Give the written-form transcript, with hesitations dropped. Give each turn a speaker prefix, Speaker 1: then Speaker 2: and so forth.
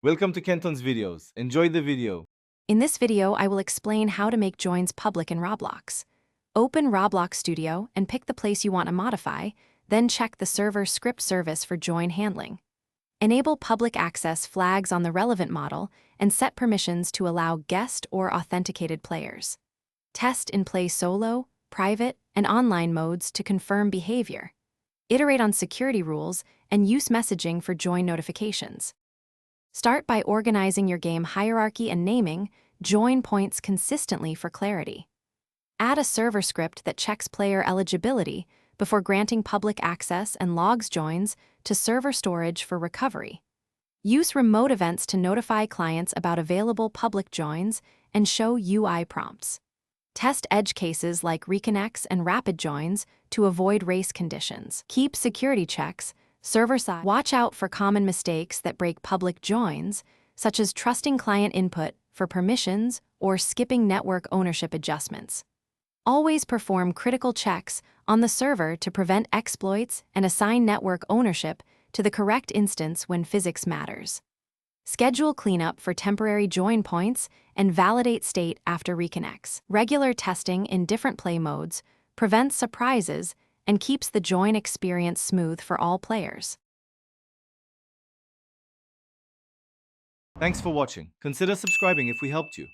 Speaker 1: Welcome to Kenton's videos. Enjoy the video.
Speaker 2: In this video, I will explain how to make joins public in Roblox. Open Roblox Studio and pick the place you want to modify, then check the server script service for join handling. Enable public access flags on the relevant model and set permissions to allow guest or authenticated players. Test in play solo, private, and online modes to confirm behavior. Iterate on security rules and use messaging for join notifications. Start by organizing your game hierarchy and naming join points consistently for clarity. Add a server script that checks player eligibility before granting public access and logs joins to server storage for recovery. Use remote events to notify clients about available public joins and show UI prompts. Test edge cases like reconnects and rapid joins to avoid race conditions. Keep security checks server-side. Watch out for common mistakes that break public joins, such as trusting client input for permissions or skipping network ownership adjustments. Always perform critical checks on the server to prevent exploits and assign network ownership to the correct instance when physics matters. Schedule cleanup for temporary join points and validate state after reconnects. Regular testing in different play modes prevents surprises and keeps the join experience smooth for all players.
Speaker 1: Thanks for watching. Consider subscribing if we helped you.